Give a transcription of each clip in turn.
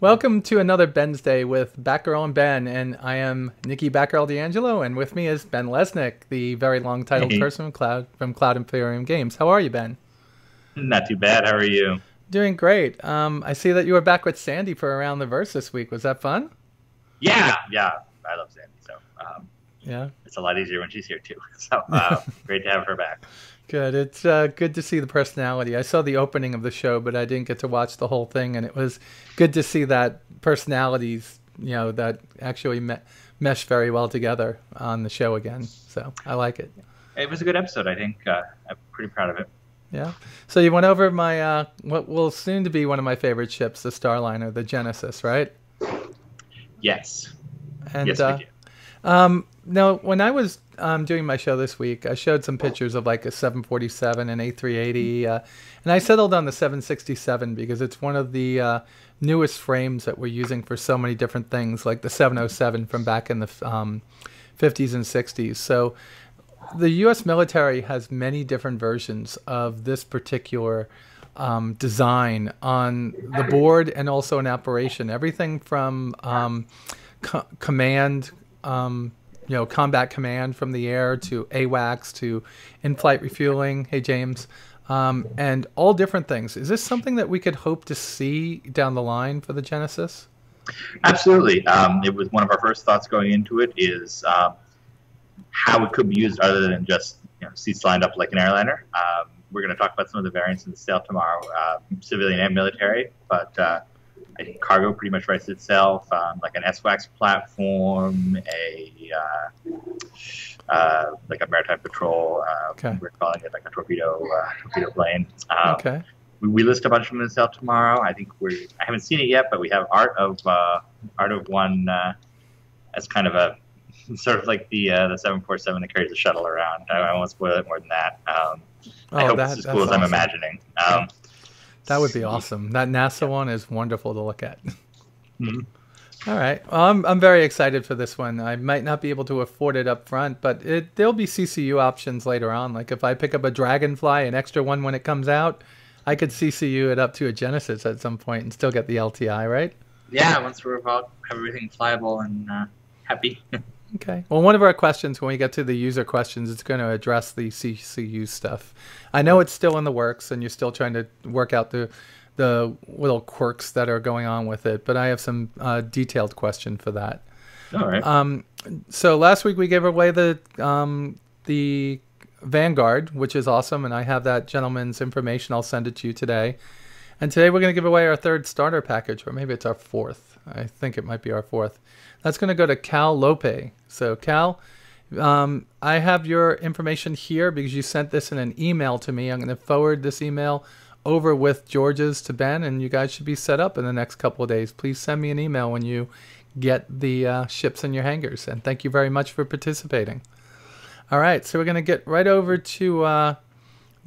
Welcome to another Bensday with Batgirl and Ben, and I am Nikki Batgirl D'Angelo, and with me is Ben Lesnick, the very long-titled Hey, person from Cloud Imperium Games. How are you, Ben? not too bad. How are you? Doing great. I see that you were back with Sandy for Around the Verse this week. Was that fun? Yeah. I love Sandy, so Yeah. it's a lot easier when she's here too. So great to have her back. Good. It's good to see the personality. I saw the opening of the show, but I didn't get to watch the whole thing, and it was good to see that personalities, that actually mesh very well together on the show again. So I like it. It was a good episode. I think I'm pretty proud of it. Yeah. So you went over my what will soon to be one of my favorite ships, the Starliner, the Genesis, right? Yes, And yes, we did. now, when I was doing my show this week, I showed some pictures of like a 747 and A380, and I settled on the 767 because it's one of the newest frames that we're using for so many different things, like the 707 from back in the 50s and 60s. So the U.S. military has many different versions of this particular design on the board and also in operation. Everything from command, combat command from the air to AWACS to in-flight refueling. Hey, James. And all different things. Is this something that we could hope to see down the line for the Genesis? Absolutely. It was one of our first thoughts going into it is how it could be used other than just seats lined up like an airliner. We're going to talk about some of the variants in the sale tomorrow, civilian and military, but I think cargo pretty much writes itself, like an SWAX platform, like a maritime patrol. Okay. We're calling it like a torpedo plane. Okay. We list a bunch of them in the sale tomorrow. I haven't seen it yet, but we have Art of One as kind of a sort of like the 747 that carries the shuttle around. I won't spoil it more than that. I hope it's as cool as I'm imagining. That would be awesome. That NASA one is wonderful to look at. Mhm. All right. Well, I'm very excited for this one. I might not be able to afford it up front, but there'll be CCU options later on. Like if I pick up a Dragonfly, an extra one when it comes out, I could CCU it up to a Genesis at some point and still get the LTI, right? Yeah, once we're about have everything flyable and happy. Okay. Well, one of our questions when we get to the user questions, it's going to address the CCU stuff. I know it's still in the works, and you're still trying to work out the little quirks that are going on with it. But I have some detailed question for that. All right. So last week we gave away the Vanguard, which is awesome, and I have that gentleman's information. I'll send it to you today. And today we're going to give away our third starter package, or maybe it's our fourth. I think it might be our fourth. That's going to go to Cal Lope. So Cal, I have your information here because you sent this in an email to me. I'm going to forward this email over with George's to Ben, and you guys should be set up in the next couple of days. Please send me an email when you get the ships in your hangars. And thank you very much for participating. All right, so we're going to get right over to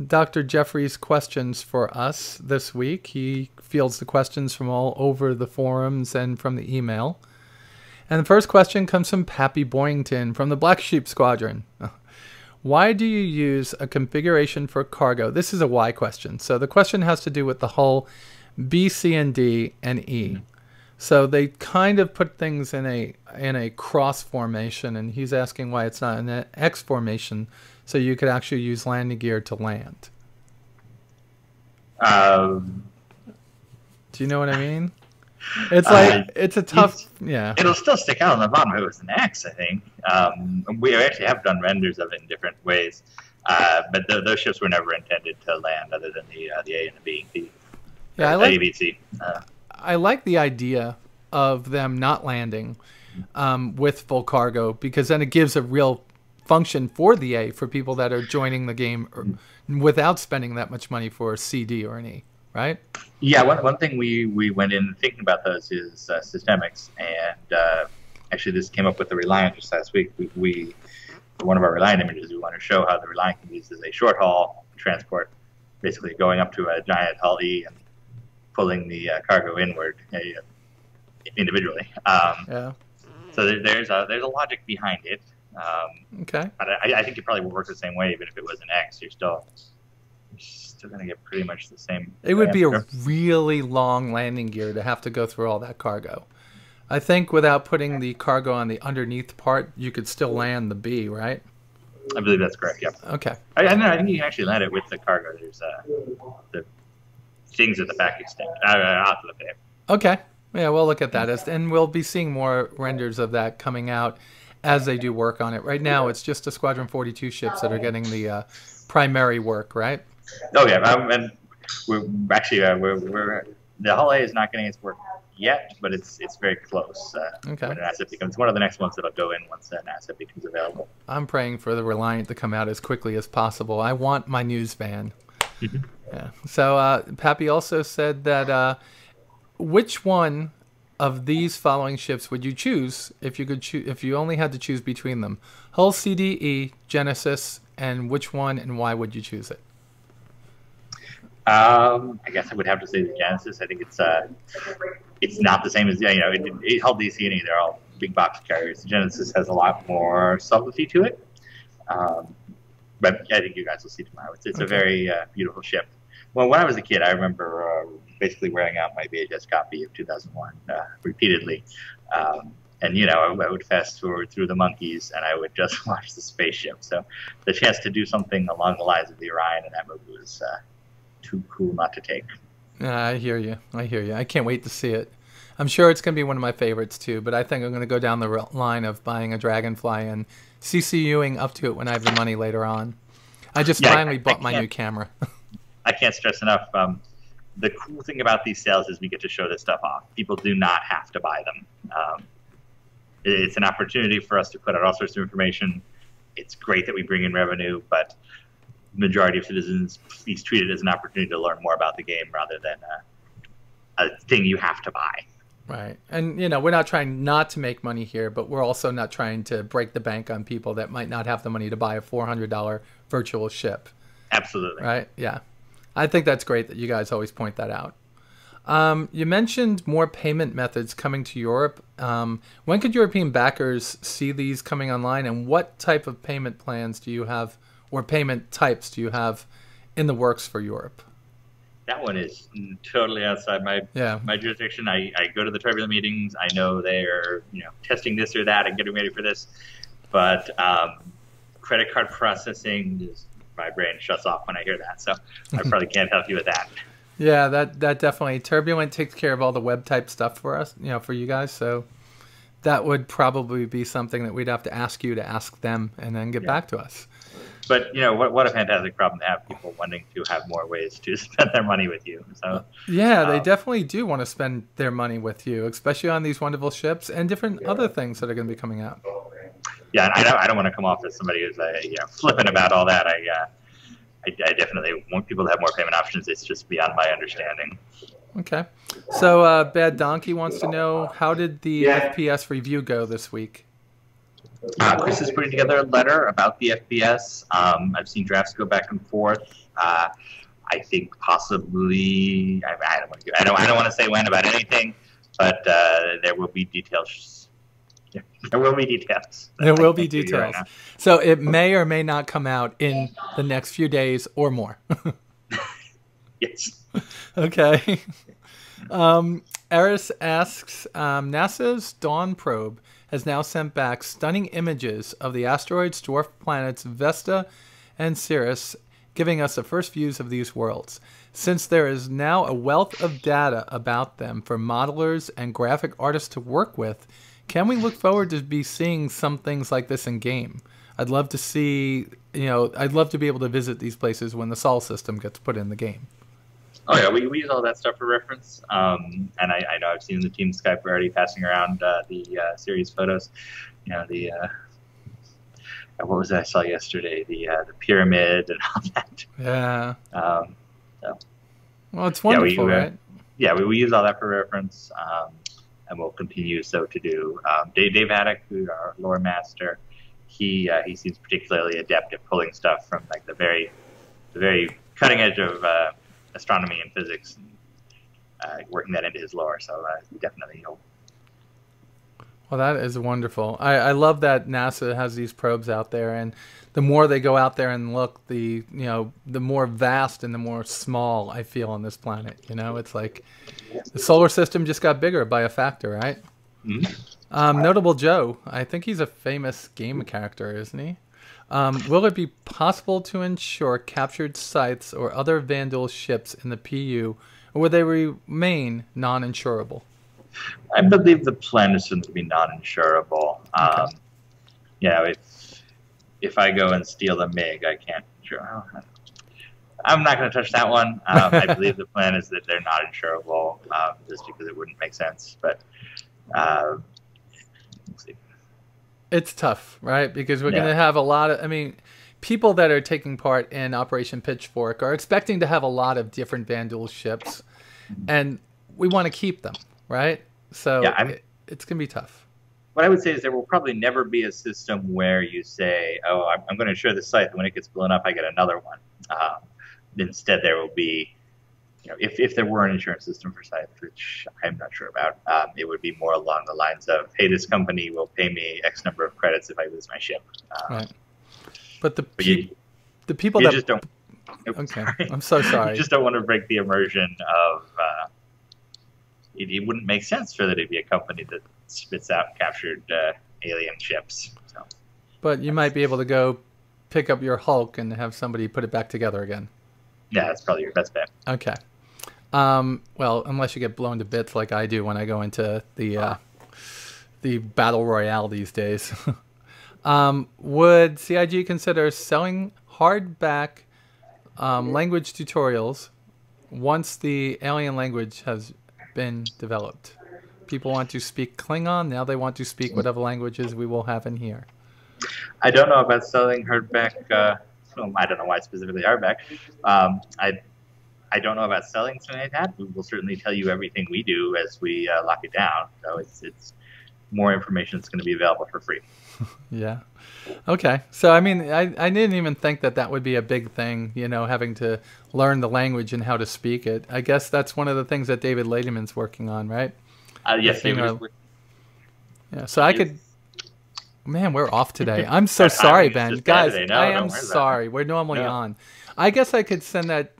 Dr. Jeffrey's questions for us this week. He fields the questions from all over the forums and from the email. And the first question comes from Pappy Boyington from the Black Sheep Squadron. Why do you use a configuration for cargo? This is a why question. So the question has to do with the hull B, C, and D, and E. So they kind of put things in a cross formation, and he's asking why it's not in an X formation, so you could actually use landing gear to land. Do you know what I mean? It's like it's a tough, yeah. It'll still stick out on the bottom if it was an X, I think. We actually have done renders of it in different ways, but those ships were never intended to land other than the A and the B. Yeah, A, B, C. I like the idea of them not landing with full cargo because then it gives a real function for the A for people that are joining the game without spending that much money for a C, D, or an E, right? Yeah, one thing we went in thinking about those is systemics, and actually this came up with the Reliant just last week. We for one of our Reliant images, we want to show how the Reliant can be used as a short haul transport, basically going up to a giant hull E and pulling the cargo inward individually. Yeah. So there's a logic behind it. Okay. But I think it probably would work the same way, even if it was an X. You're still going to get pretty much the same. It would be a answer. really long landing gear to have to go through all that cargo. I think without putting the cargo on the underneath part, you could still land the B, right? I believe that's correct. Yep. Okay. I know. I think you can actually land it with the cargo. There's the things at the back extent. I'll have to look at it. Okay. Yeah, we'll look at that. And we'll be seeing more renders of that coming out as they do work on it. Right now, it's just the Squadron 42 ships that are getting the primary work, right? Oh, yeah. And we're actually, the Hull A is not getting its work yet, but it's very close. Okay. When an asset becomes one of the next ones that'll go in once an asset becomes available. I'm praying for the Reliant to come out as quickly as possible. I want my news van. Yeah. So Pappy also said that which one of these following ships would you choose if you could if you only had to choose between them? Hull CDE, Genesis, and which one and why would you choose it? I guess I would have to say the Genesis. I think it's not the same as Hull DC. They're all big box carriers. The Genesis has a lot more subtlety to it. But I think you guys will see tomorrow. It's a very beautiful ship. Well, when I was a kid, I remember basically wearing out my VHS copy of 2001 repeatedly. And, I would fast forward through the monkeys, and I would just watch the spaceship. So the chance to do something along the lines of the Orion in that movie was too cool not to take. I hear you. I can't wait to see it. I'm sure it's going to be one of my favorites, too. But I think I'm going to go down the line of buying a Dragonfly and CCUing up to it when I have the money later on. I just finally bought my new camera. I can't stress enough. The cool thing about these sales is we get to show this stuff off. People do not have to buy them. It's an opportunity for us to put out all sorts of information. It's great that we bring in revenue, but the majority of citizens please treat it as an opportunity to learn more about the game rather than a thing you have to buy. Right. And, we're not trying not to make money here, but we're also not trying to break the bank on people that might not have the money to buy a $400 virtual ship. Absolutely. Right? Yeah. I think that's great that you guys always point that out. You mentioned more payment methods coming to Europe. When could European backers see these coming online, and what type of payment plans do you have, or payment types do you have in the works for Europe? That one is totally outside my jurisdiction. I go to the Turbulent meetings. I know they're testing this or that and getting ready for this, but credit card processing is, my brain shuts off when I hear that. So I probably can't help you with that. Yeah, that definitely. Turbulent takes care of all the web type stuff for us, for you guys. So that would probably be something that we'd have to ask you to ask them and then get back to us. But what a fantastic problem to have, people wanting to have more ways to spend their money with you. So they definitely do want to spend their money with you, especially on these wonderful ships and different other things that are going to be coming out. Yeah, and I don't want to come off as somebody who's flippant about all that. I definitely want people to have more payment options. It's just beyond my understanding. Okay. So Bad Donkey wants to know, how did the FPS review go this week? Chris is putting together a letter about the FPS. I've seen drafts go back and forth. I think possibly I don't want to say when about anything, but there will be details. There will be details. There will be details. Right, so it may or may not come out in the next few days or more. Yes. Okay. Eris asks, NASA's Dawn probe has now sent back stunning images of the asteroids, dwarf planets Vesta and Sirius, giving us the first views of these worlds. Since there is now a wealth of data about them for modelers and graphic artists to work with, can we look forward to be seeing some things like this in game? I'd love to see, I'd love to be able to visit these places when the Sol system gets put in the game. Oh yeah, we use all that stuff for reference, and I know I've seen the team Skype already passing around the series photos. What was that I saw yesterday? The pyramid and all that. Yeah. So. Well, it's wonderful, right? Yeah, we use all that for reference, and we'll continue so to do. Dave Haddock, who's our lore master, he seems particularly adept at pulling stuff from like the very cutting edge of astronomy and physics, and working that into his lore. So definitely he'll. Well, that is wonderful. I love that NASA has these probes out there, and the more they go out there and look, the more vast and the more small I feel on this planet. It's like the solar system just got bigger by a factor, right? Notable Joe, I think he's a famous game character, isn't he? Will it be possible to ensure captured scythes or other Vandal ships in the PU, or will they remain non-insurable? I believe the plan is to be non-insurable. Okay. If I go and steal a MiG, I can't insure. I'm not going to touch that one. I believe the plan is that they're not insurable, just because it wouldn't make sense. But we'll see. It's tough, right? Because we're going to have a lot of, people that are taking part in Operation Pitchfork are expecting to have a lot of different Vandal ships, and we want to keep them, right? So it's going to be tough. What I would say is there will probably never be a system where you say, oh, I'm going to insure this site, and when it gets blown up, I get another one. Instead, there will be, if there were an insurance system for sites, which I'm not sure about, it would be more along the lines of, hey, this company will pay me X number of credits if I lose my ship. Right. But the people you that just don't. Okay, Sorry. I'm so sorry. You just don't want to break the immersion of. It wouldn't make sense for there to be a company that spits out captured alien ships. So. But you might be able to go pick up your Hulk and have somebody put it back together again. Yeah, that's probably your best bet. Okay. Well, unless you get blown to bits like I do when I go into the battle royale these days. Would CIG consider selling hardback language tutorials once the alien language has been developed? People want to speak Klingon, now they want to speak whatever languages we will have in here. I don't know about selling hardback. I don't know why specifically hardback. I don't know about selling something like that. We will certainly tell you everything we do as we lock it down. So it's more information that's going to be available for free. Yeah. Okay. So, I didn't even think that would be a big thing, having to learn the language and how to speak it. I guess that's one of the things that David Lademan's working on, right? Yes, David. Yeah. So I could. Man, we're off today. I'm so sorry, Ben. Guys, I am sorry. We're normally on. I guess I could send that.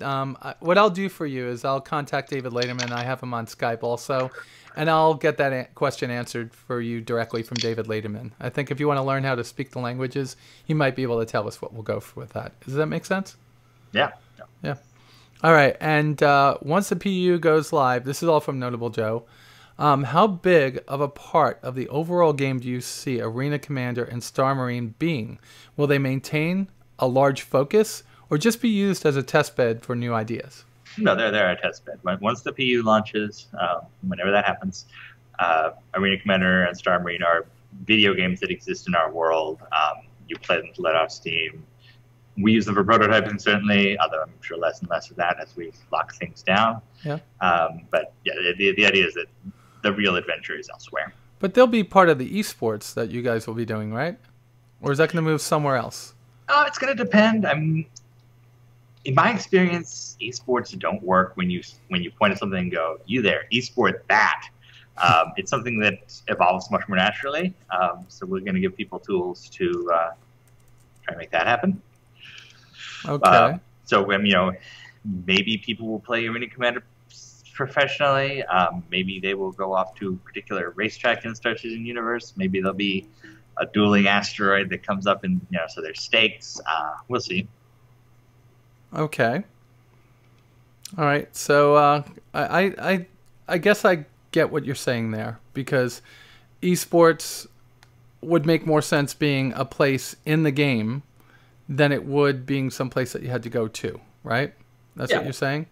What I'll do for you is I'll contact David Lademan. I have him on Skype also. And I'll get that question answered for you directly from David Lademan. I think if you want to learn how to speak the languages, he might be able to tell us what we'll go for with that. Does that make sense? Yeah. Yeah. All right. And once the PU goes live, this is all from Notable Joe. How big of a part of the overall game do you see Arena Commander and Star Marine being? Will they maintain a large focus or just be used as a test bed for new ideas? No, they're a test bed. Once the PU launches, whenever that happens, Arena Commander and Star Marine are video games that exist in our world. You play them to let off steam. We use them for prototyping, certainly, although I'm sure less and less of that as we lock things down. Yeah. But yeah, the idea is that the real adventure is elsewhere. But they'll be part of the esports that you guys will be doing, right? Or is that going to move somewhere else? It's going to depend. In my experience, esports don't work when you point at something and go, "You there, esport that." It's something that evolves much more naturally. So we're going to give people tools to try to make that happen. Okay. So maybe people will play Arena Commander professionally. Maybe they will go off to a particular racetrack in the Star Citizen universe. Maybe there'll be a dueling asteroid that comes up, and so there's stakes. We'll see. Okay. All right. So I guess I get what you're saying there, because esports would make more sense being a place in the game than it would being someplace that you had to go to, right? That's what you're saying?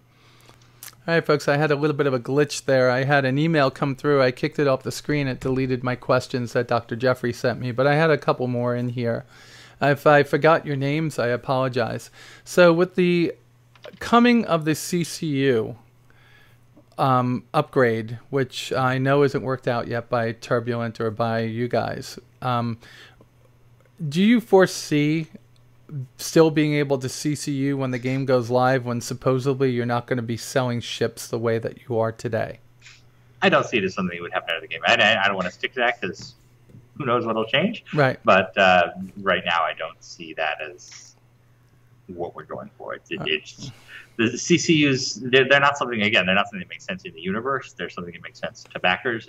All right, folks, I had a little bit of a glitch there. I had an email come through. I kicked it off the screen. It deleted my questions that Dr. Jeffrey sent me, but I had a couple more in here. If I forgot your names, I apologize. So with the coming of the CCU upgrade, which I know isn't worked out yet by Turbulent or by you guys, do you foresee still being able to CCU when the game goes live, when supposedly you're not going to be selling ships the way that you are today? I don't see it as something that would happen out of the game. I don't want to stick to that because who knows what'll change. Right. But right now, I don't see that as what we're going for. It's the CCUs. They're not something. Again, they're not something that makes sense in the universe. They're something that makes sense to backers.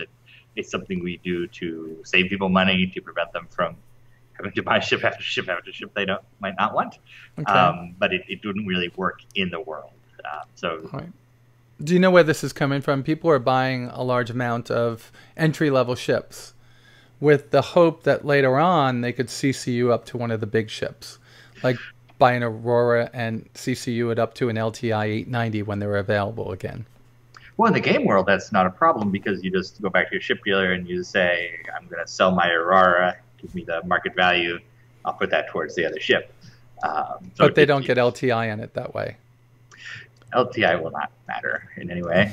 It's something we do to save people money, to prevent them from having to buy ship after ship after ship they might not want. Okay. But it wouldn't really work in the world. Right. Do you know where this is coming from? People are buying a large amount of entry-level ships with the hope that later on they could CCU up to one of the big ships, like buy an Aurora and CCU it up to an LTI 890 when they're available again. Well, in the game world, that's not a problem because you just go back to your ship dealer and you say, I'm going to sell my Aurora, give me the market value, I'll put that towards the other ship. But they don't get LTI in it that way. LTI will not matter in any way.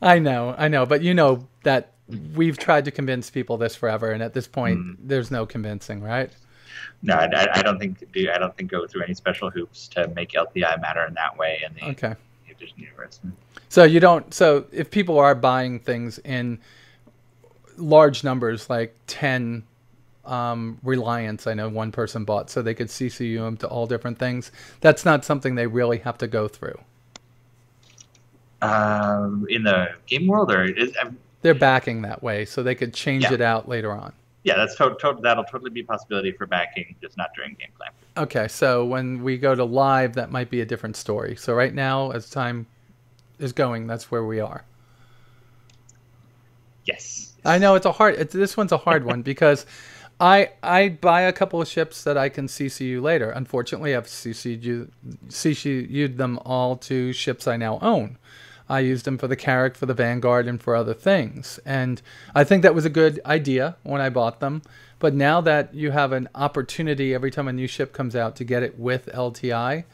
I know, but you know that we've tried to convince people this forever, and at this point, there's no convincing, right? No, I don't think go through any special hoops to make LTI matter in that way in the Edition universe. So you don't. So if people are buying things in large numbers, like 10 Reliance, I know one person bought, so they could CCU them to all different things. That's not something they really have to go through. In the game world, or they're backing that way, so they could change it out later on. Yeah, that'll totally be a possibility for backing, just not during gameplay. Okay, so when we go to live, that might be a different story. So right now, as time is going, that's where we are. Yes. I know this one's a hard one because I buy a couple of ships that I can CCU later. Unfortunately, I've CCU'd them all to ships I now own. I used them for the Carrack, for the Vanguard, and for other things. And I think that was a good idea when I bought them. But now that you have an opportunity every time a new ship comes out to get it with LTI,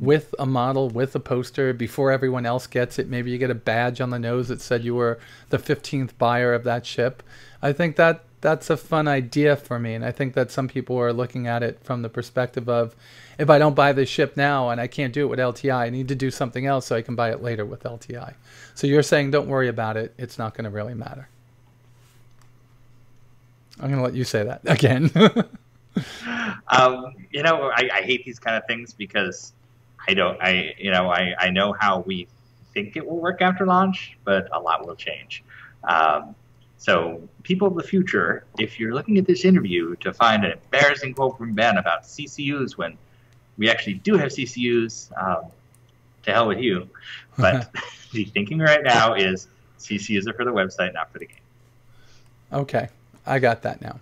with a model, with a poster, before everyone else gets it, maybe you get a badge on the nose that said you were the 15th buyer of that ship. I think that's a fun idea for me. And I think that some people are looking at it from the perspective of, if I don't buy this ship now and I can't do it with LTI, I need to do something else so I can buy it later with LTI. So you're saying don't worry about it. It's not going to really matter. I'm going to let you say that again. I hate these kind of things because I know how we think it will work after launch, but a lot will change. So people of the future, if you're looking at this interview to find an embarrassing quote from Ben about CCUs when we actually do have CCUs, to hell with you. But the thinking right now is CCUs are for the website, not for the game. Okay, I got that now.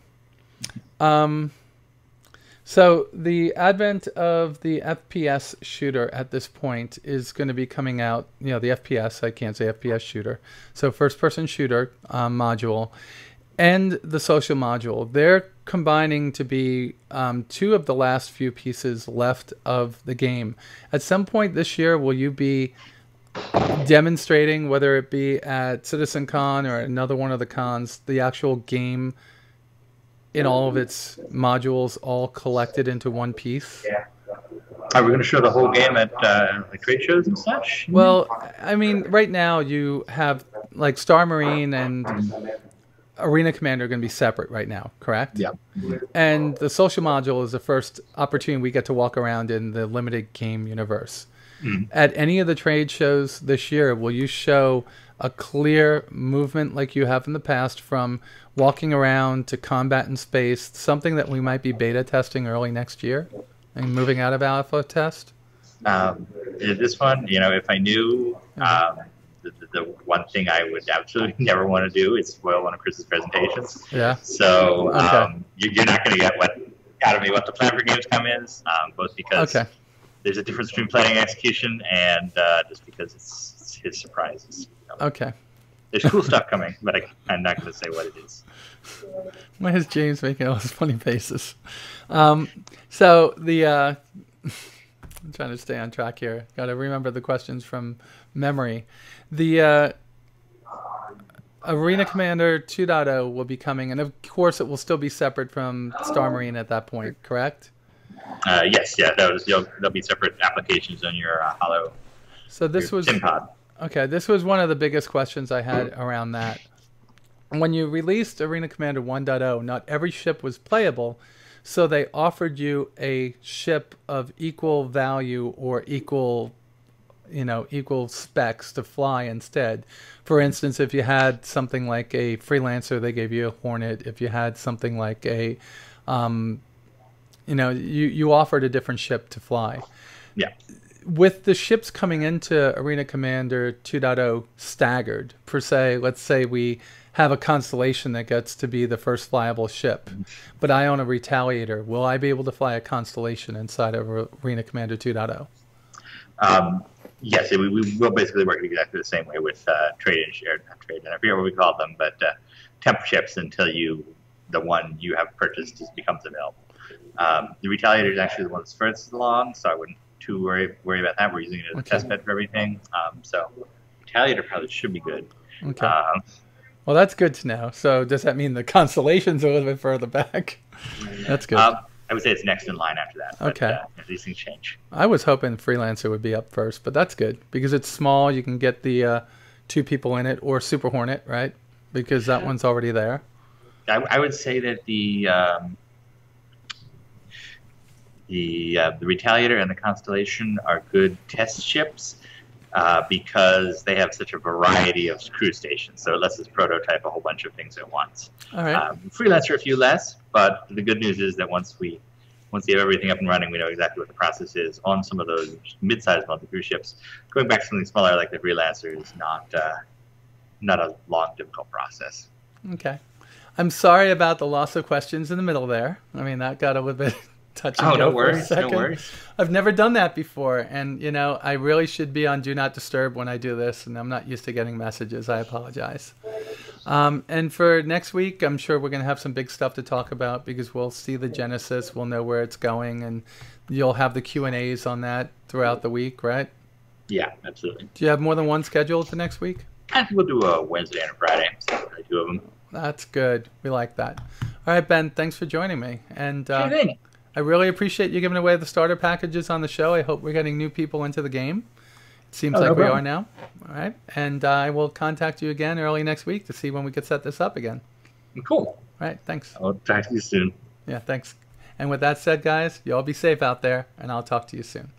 So the advent of the FPS shooter at this point is going to be coming out, the FPS, I can't say FPS shooter. So first-person shooter module and the social module. They're combining to be two of the last few pieces left of the game. At some point this year, will you be demonstrating, whether it be at CitizenCon or another one of the cons, the actual game in all of its modules all collected into one piece? Yeah. Are we going to show the whole game at like trade shows and such? Well, I mean, right now you have like Star Marine and Arena Commander are going to be separate right now, correct? Yeah. And the social module is the first opportunity we get to walk around in the limited game universe. At any of the trade shows this year, will you show a clear movement like you have in the past from walking around to combat in space, something that we might be beta testing early next year and moving out of alpha test? This one, if I knew, the one thing I would absolutely never want to do is spoil one of Chris's presentations. Yeah. So you're not going to get out of me what the plan for Gamescom is, both because there's a difference between planning and execution, and just because it's his surprises. Okay. There's cool stuff coming, but I'm not going to say what it is. Why is James making all those funny faces? So the I'm trying to stay on track here. Got to remember the questions from memory. The Arena Commander 2.0 will be coming, and of course it will still be separate from Star Marine at that point, correct? Yes, yeah. There'll be separate applications on your Holo. So this was SimPod. Okay, this was one of the biggest questions I had around that. when you released Arena Commander 1.0, not every ship was playable, so they offered you a ship of equal value or equal specs to fly instead. For instance, if you had something like a Freelancer, they gave you a Hornet. If you had something like a, you offered a different ship to fly. Yeah. With the ships coming into Arena Commander 2.0 staggered, per se, let's say we have a Constellation that gets to be the first flyable ship, but I own a Retaliator. Will I be able to fly a Constellation inside of Arena Commander 2.0? Yes, we will basically work exactly the same way with trade and share, not trade, I forget what we call them, but temp ships until the one you have purchased becomes available. The Retaliator is actually the one that's furthest along, so I wouldn't too worry about that. We're using it as a test bed for everything. So Retaliator probably should be good. Okay. Well, that's good to know. So does that mean the Constellation's a little bit further back? That's good. I would say it's next in line after that. But, okay. These things change. I was hoping Freelancer would be up first, but that's good because it's small. You can get the 2 people in it, or Super Hornet, right? Because that one's already there. I would say that the Retaliator and the Constellation are good test ships because they have such a variety of crew stations. So it lets us prototype a whole bunch of things at once. All right. Freelancer a few less, but the good news is that once you have everything up and running, we know exactly what the process is on some of those mid-sized multi-crew ships. Going back to something smaller like the Freelancer is not a long, difficult process. Okay. I'm sorry about the loss of questions in the middle there. I mean, that got a little bit touch and go for a second. No worries. I've never done that before, and I really should be on Do Not Disturb when I do this, and I'm not used to getting messages. I apologize. And for next week, I'm sure we're going to have some big stuff to talk about because we'll see the Genesis, we'll know where it's going, and you'll have the Q&As on that throughout the week, right? Yeah, absolutely. Do you have more than one scheduled for next week? I think we'll do a Wednesday and a Friday, so 2 of them. That's good. We like that. All right, Ben, thanks for joining me. And sure thing. I really appreciate you giving away the starter packages on the show. I hope we're getting new people into the game. It seems like we are now. All right. And I will contact you again early next week to see when we could set this up again. Cool. All right. Thanks. I'll talk to you soon. Yeah, thanks. And with that said, guys, you all be safe out there, and I'll talk to you soon.